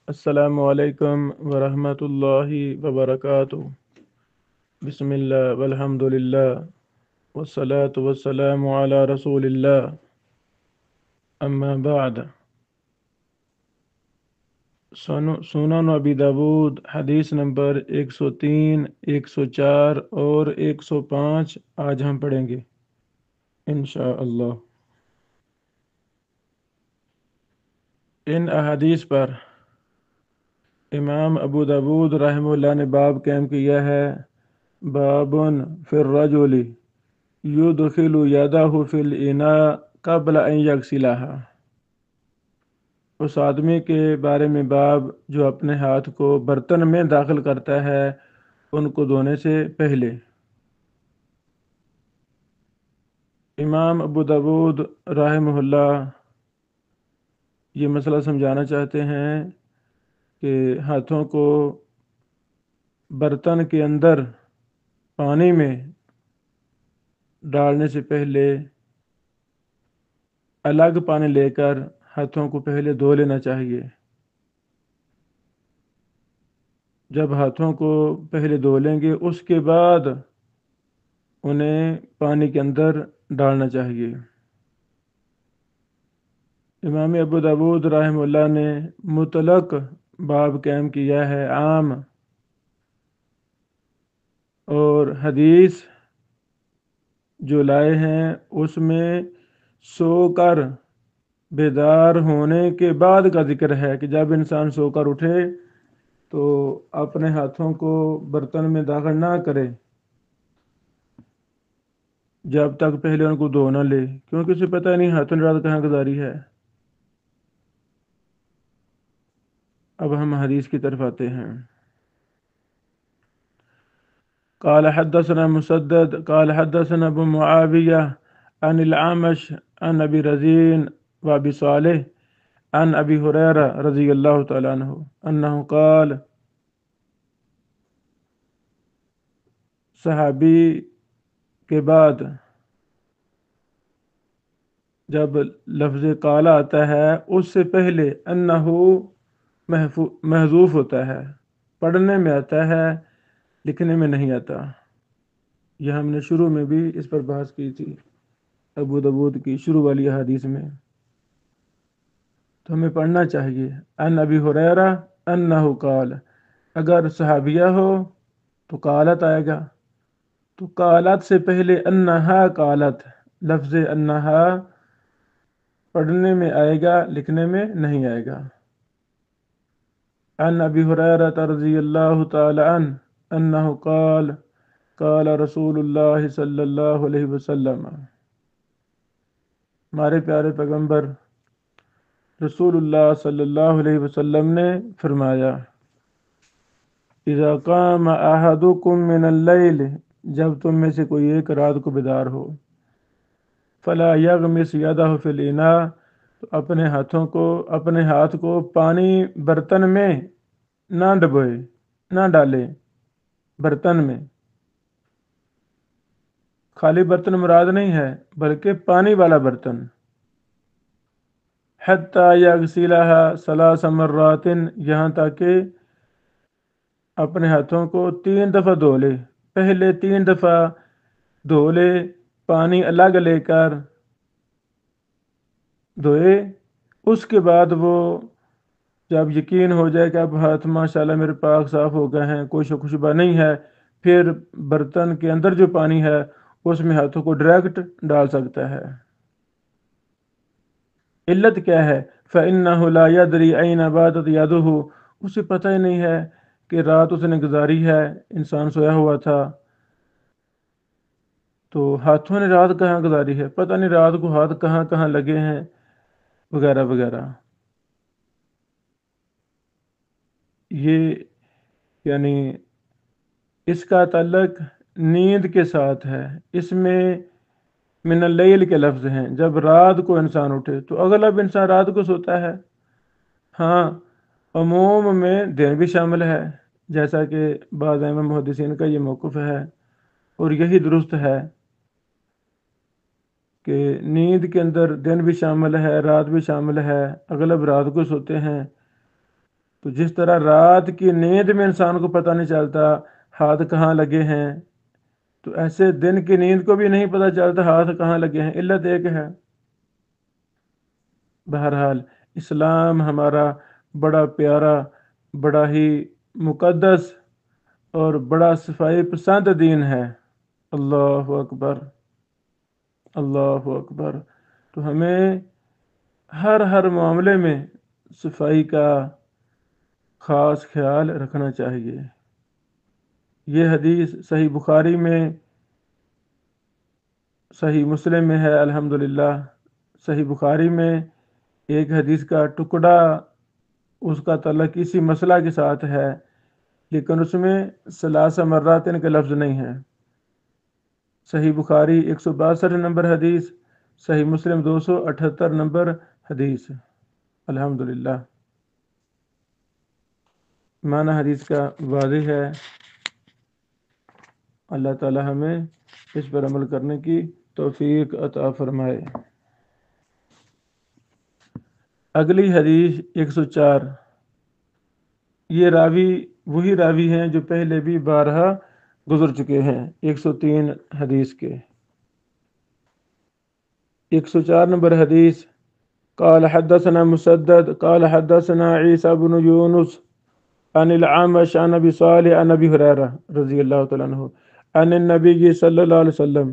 السلام علیکم ورحمۃ اللہ وبرکاتہ۔ بسم اللہ والحمد للہ والصلاة والسلام علی رسول اللہ، اما بعد۔ سنن ابی داود حدیث نمبر 103، 104 اور 105 آج ہم پڑھیں گے انشاءاللہ۔ ان احادیث پر امام ابو داود رحمہ اللہ نے باب قائم کیا ہے، بابن فی الرجل یدخل یدہ فی الاناء قبل ان یغسلہا۔ اس آدمی کے بارے میں باب جو اپنے ہاتھ کو برتن میں داخل کرتا ہے ان کو دھونے سے پہلے۔ امام ابو داود رحمہ اللہ یہ مسئلہ سمجھانا چاہتے ہیں کہ ہاتھوں کو برتن کے اندر پانی میں ڈالنے سے پہلے الگ پانی لے کر ہاتھوں کو پہلے دھو لینا چاہیے۔ جب ہاتھوں کو پہلے دھو لیں گے اس کے بعد انہیں پانی کے اندر ڈالنا چاہیے۔ امام ابو داود رحمہ اللہ نے مطلق باب قائم کیا ہے، عام، اور حدیث جو لائے ہیں اس میں سو کر بیدار ہونے کے بعد کا ذکر ہے کہ جب انسان سو کر اٹھے تو اپنے ہاتھوں کو برتن میں داخل نہ کرے جب تک پہلے ان کو دھو نہ لے، کیونکہ اسے پتہ نہیں ہاتھوں نے رات کہاں گزاری ہے۔ اب ہم حدیث کی طرف آتے ہیں۔ قال حدثنا مسدد قال حدثنا ابو معاویہ عن العامش عن ابی رزین و ابی صالح عن ابی ہریرہ رضی اللہ تعالی عنہ انہ قال، صحابی کے بعد جب لفظ قال آتا ہے اس سے پہلے انہو محذوف ہوتا ہے، پڑھنے میں آتا ہے لکھنے میں نہیں آتا۔ یہ ہم نے شروع میں بھی اس پر بحث کی تھی، ابو داود کی شروع والی حدیث میں۔ تو ہمیں پڑھنا چاہیے ان ابی ہریرہ انہ قال، اگر صحابیہ ہو تو قالت آئے گا، تو قالت سے پہلے انہا قالت، لفظ انہا پڑھنے میں آئے گا لکھنے میں نہیں آئے گا۔ عن ابی ہریرہ رضی اللہ تعالی عنہ انہ قال قال رسول اللہ صلی اللہ علیہ وسلم، ہمارے پیارے پیغمبر رسول اللہ صلی اللہ علیہ وسلم نے فرمایا، اذا قام احدکم من اللیل، جب تم میں سے کوئی ایک رات کو بیدار ہو، فلا یغمس یدہ فی الاناء، تو اپنے ہاتھ کو پانی برتن میں نہ ڈبوئے، نہ ڈالے، برتن میں خالی برتن مراد نہیں ہے بلکہ پانی والا برتن، حتی یغسلھا ثلاث مرات، یہاں تک کہ اپنے ہاتھوں کو 3 دفعہ دھو لے، پہلے 3 دفعہ دھو لے، پانی الگ لے کر دھوئے، اس کے بعد وہ جب یقین ہو جائے کہ اب ہاتھ ماشاءاللہ میرے پاک صاف ہو گئے ہیں، کوئی شک و شبہ نہیں ہے، پھر برتن کے اندر جو پانی ہے اس میں ہاتھوں کو ڈائریکٹ ڈال سکتا ہے۔ علت کیا ہے؟ فَإِنَّهُ لَا يَدْرِي أَيْنَ بَاتَتْ يَدُهُ، اسے پتہ ہی نہیں ہے کہ رات اس نے گزاری ہے، انسان سویا ہوا تھا تو ہاتھوں نے رات کہاں گزاری ہے، پتہ نہیں رات کو ہاتھ کہاں کہاں لگے ہیں وغیرہ وغیرہ۔ یہ یعنی اس کا تعلق نیند کے ساتھ ہے، اس میں من اللیل کے لفظ ہیں، جب رات کو انسان اٹھے تو اغلب انسان رات کو سوتا ہے، ہاں عموم میں دن بھی شامل ہے، جیسا کہ بعض ائمہ محدثین کا یہ موقف ہے اور یہی درست ہے کہ نیند کے اندر دن بھی شامل ہے، رات بھی شامل ہے، اغلب رات کو سوتے ہیں۔ تو جس طرح رات کی نیند میں انسان کو پتہ نہیں چلتا ہاتھ کہاں لگے ہیں، تو ایسے دن کی نیند کو بھی نہیں پتہ چلتا ہاتھ کہاں لگے ہیں، علت ایک ہے۔ بہرحال اسلام ہمارا بڑا پیارا، بڑا ہی مقدس اور بڑا صفائی پسند دین ہے۔ اللہ اکبر، اللہ اکبر۔ تو ہمیں ہر معاملے میں صفائی کا خاص خیال رکھنا چاہیے۔ یہ حدیث صحیح بخاری میں، صحیح مسلم میں ہے الحمدللہ۔ صحیح بخاری میں ایک حدیث کا ٹکڑا اس کا تعلق اسی مسئلہ کے ساتھ ہے، لیکن اس میں ثلاثہ مرات کے لفظ نہیں ہیں۔ صحیح بخاری 162 نمبر حدیث، صحیح مسلم 278 نمبر حدیث۔ الحمدللہ معنی حدیث کا واضح ہے۔ اللہ تعالی ہمیں اس پر عمل کرنے کی توفیق عطا فرمائے۔ اگلی حدیث 104، یہ راوی وہی راوی ہیں جو پہلے بھی بارہا گزر چکے ہیں 103 حدیث کے۔ 104 نمبر حدیث، قال حدثنا مسدد قال حدثنا عیسیٰ بن یونس عن العامش عن ابی صالح عن ابی ہریرہ رضی اللہ تعالیٰ عنہ عن النبی صلی اللہ علیہ وسلم۔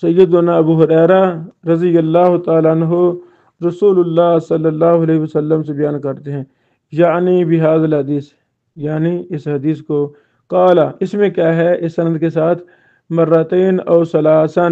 سیدنا ابو ہریرہ رضی اللہ تعالیٰ عنہ رسول اللہ صلی اللہ علیہ وسلم سے بیان کرتے ہیں، یعنی بہذا الحدیث، یعنی اس حدیث کو، قال اس میں کیا ہے، اس سند کے ساتھ، مرتين او ثلاثا۔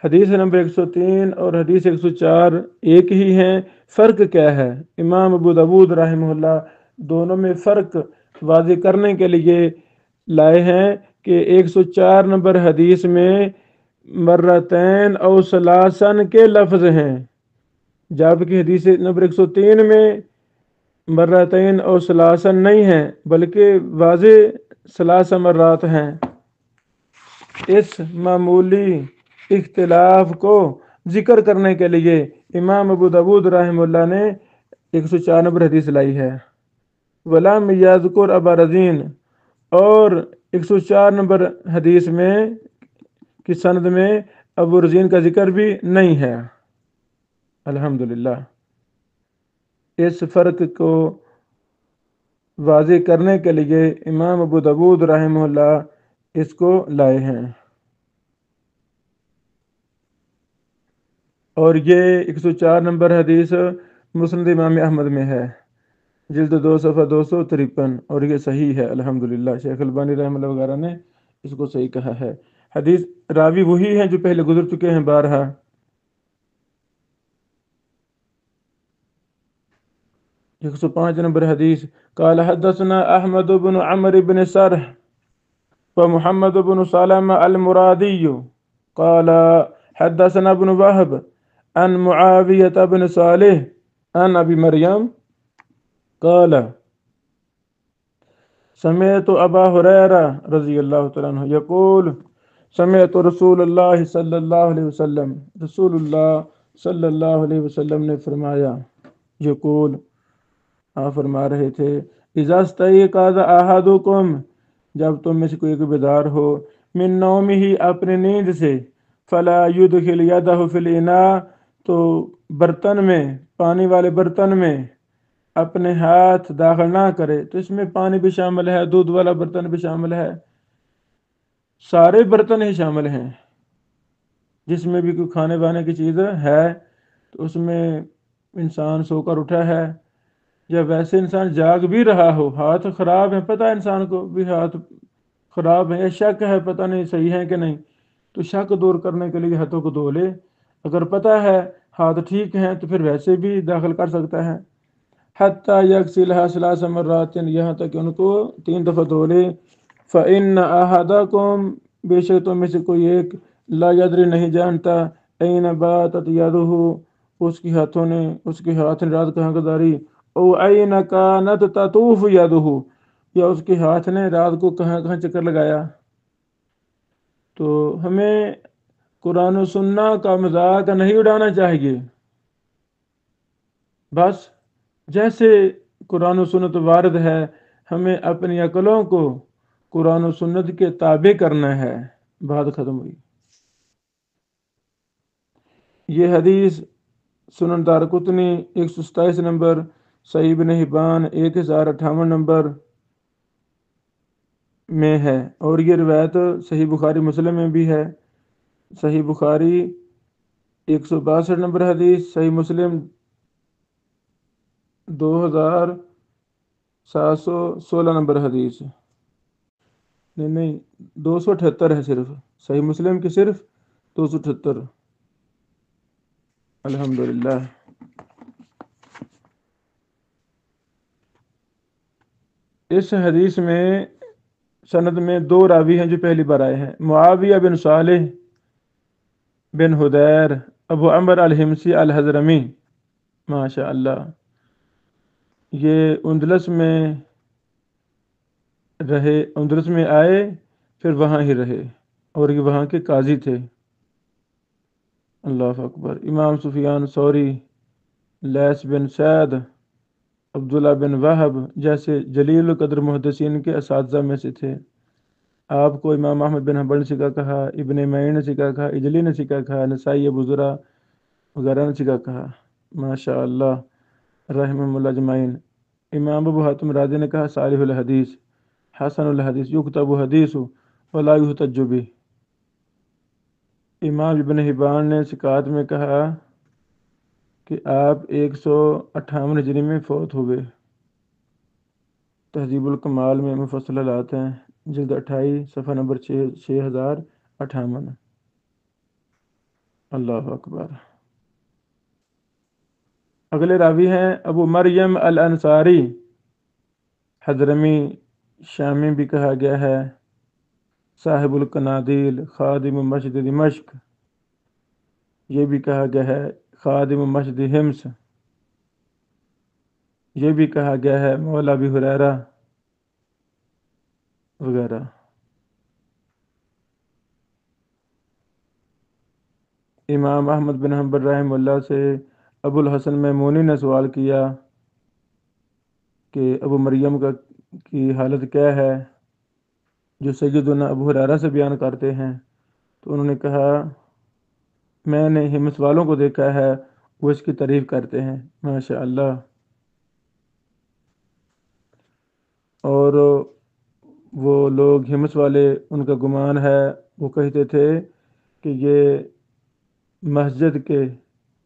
حدیث نمبر 103 اور حدیث 104 ایک ہی ہیں، فرق کیا ہے؟ امام ابو داود رحمہ اللہ دونوں میں فرق واضح کرنے کے لیے لائے ہیں کہ 104 نمبر حدیث میں مرتين او ثلاثا کے لفظ ہیں، جبکہ حدیث نمبر 103 میں مرتين او ثلاثا نہیں ہیں بلکہ واضح ثلاث مرات ہیں۔ اس معمولی اختلاف کو ذکر کرنے کے لیے امام ابو داود رحمہ اللہ نے 104 نمبر حدیث لائی ہے۔ ولم یذکر ابا رزین، اور 104 نمبر حدیث میں کی سند میں ابو رزین کا ذکر بھی نہیں ہے۔ الحمدللہ اس فرق کو واضح کرنے کے لیے امام ابو داود رحمہ اللہ اس کو لائے ہیں۔ اور یہ 104 نمبر حدیث مسند امام احمد میں ہے، جلد 2 صفحہ 253، اور یہ صحیح ہے الحمدللہ۔ شیخ البانی رحمہ اللہ وغیرہ نے اس کو صحیح کہا ہے۔ حدیث راوی وہی ہیں جو پہلے گزر چکے ہیں بارہا۔ 105 نمبر حدیث، قال حدثنا احمد بن عمرو بن سرح ومحمد بن سلمة المرادي قال حدثنا ابن وهب عن معاوية بن صالح عن ابي مريم قال سمعت ابا هريرة رضي الله تعالى عنه يقول سمعت رسول الله صلی اللہ علیہ وسلم، رسول اللہ صلی اللہ علیہ وسلم نے فرمایا، یقول آپ فرما رہے تھے، اذا استيقظ احدكم، جب تم میں سے کوئی ایک بیدار ہو، من نومه اپنے نیند سے، فلا يدخل يده في الاناء، تو برتن میں، پانی والے برتن میں اپنے ہاتھ داخل نہ کرے۔ تو اس میں پانی بھی شامل ہے، دودھ والا برتن بھی شامل ہے، سارے برتن ہی شامل ہیں۔ جس میں بھی کوئی کھانے بانے کی چیز ہے تو اس میں انسان سو کر اٹھا ہے، یا ویسے انسان جاگ بھی رہا ہو، ہاتھ خراب ہے، پتہ ہے انسان کو بھی ہاتھ خراب ہے، یا شک ہے پتہ نہیں صحیح ہے کہ نہیں، تو شک دور کرنے کے لیے ہاتھوں کو دھو لے۔ اگر پتہ ہے ہاتھ ٹھیک ہیں تو پھر ویسے بھی داخل کر سکتا ہے۔ حتی یغسلھا ثلاث مرات، یہاں تک کہ ان کو 3 دفعہ دھو لے۔ فإن أحدكم، بے شک تم میں سے کوئی ایک، لا یدری نہیں جانتا، این باتت یدہ، اس کے ہاتھ نے رات کہاں گزاری، او این کانت تطوف یدہ، یا اس کے ہاتھ نے رات کو کہاں کہاں چکر لگایا۔ تو ہمیں قرآن و سنہ کا مذاق نہیں اڑانا چاہیے۔ بس جیسے قرآن و سنت وارد ہے، ہمیں اپنی عقلوں کو قرآن و سنت کے تابع کرنا ہے۔ بات ختم ہوئی۔ یہ حدیث سنن دارقطنی 127 نمبر، صحیح ابن حبان 1058 نمبر میں ہے، اور یہ روایت صحیح بخاری مسلم میں بھی ہے۔ صحیح بخاری 162 نمبر حدیث، صحیح مسلم 2716 نمبر حدیث، نہیں 278 ہے صرف، صحیح مسلم کی صرف 278۔ الحمدللہ۔ اس حدیث میں سند میں 2 راوی ہیں جو پہلی بار آئے ہیں، معاویہ بن صالح بن حدیر ابو عمر الحمصی الحضرمی، ماشاء اللہ۔ یہ اندلس میں آئے، پھر وہاں ہی رہے، اور یہ وہاں کے قاضی تھے۔ اللہ اکبر۔ امام سفیان ثوری، لیث بن سعد، عبداللہ بن وہب جیسے جلیل القدر محدثین کے اساتذہ میں سے تھے۔ آپ کو امام احمد بن حنبل نے سکا کہا، ابن معین نے سکا کہا، اجلی نے سکا کہا، نسائی، ابو زرع وغیرہ نے سکا کہا، ماشاء اللہ رحمہ اللہ اجمعین۔ امام ابو حاتم رازی نے کہا صالح الحدیث، حسن الحدیث، یکتب حدیث ولا یحتج بہ۔ امام ابن حبان نے ثقات میں کہا کہ آپ 158 ہجری میں فوت ہوئے۔ تہذیب الکمال میں مفصل آتے ہیں، جلد 28 صفحہ نمبر 6058۔ اللہ اکبر۔ اگلے راوی ہیں ابو مریم الانصاری، حضرمی، شامی بھی کہا گیا ہے، صاحب القنادیل، خادم مسجد دمشق، یہ بھی کہا گیا ہے خادم مسجد حمص، یہ بھی کہا گیا ہے مولا ابی ہریرہ وغیرہ۔ امام احمد بن حنبل رحمہ اللہ سے ابو الحسن میمونی نے سوال کیا کہ ابو مریم کی حالت کیا ہے جو سیدنا ابو ہریرہ سے بیان کرتے ہیں، تو انہوں نے کہا میں نے حمص والوں کو دیکھا ہے، وہ اس کی تعریف کرتے ہیں، ماشاء اللہ۔ اور وہ لوگ حمص والے، ان کا گمان ہے، وہ کہتے تھے کہ یہ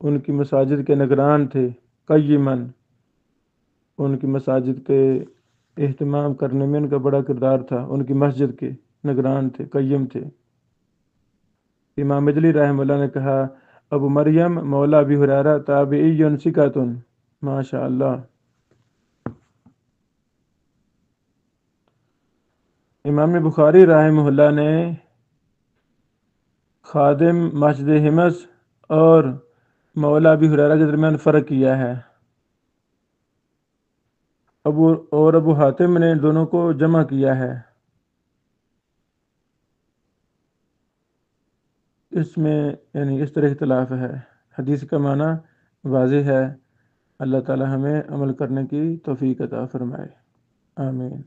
ان کی مساجد کے نگران تھے، قیمن، ان کی مساجد کے اہتمام کرنے میں ان کا بڑا کردار تھا، ان کی مسجد کے نگران تھے، قیم تھے۔ امام اجلی رحمہ اللہ نے کہا ابو مریم مولا ابی ہریرہ تابعی ثقۃ، ماشاء اللہ۔ امام بخاری رحمہ اللہ نے خادم مسجد حمص اور مولا ابی ہریرہ کے درمیان فرق کیا ہے، ابو حاتم نے دونوں کو جمع کیا ہے۔ اس میں یعنی اس طرح اختلاف ہے، حدیث کا معنی واضح ہے۔ اللہ تعالی ہمیں عمل کرنے کی توفیق عطا فرمائے، آمین۔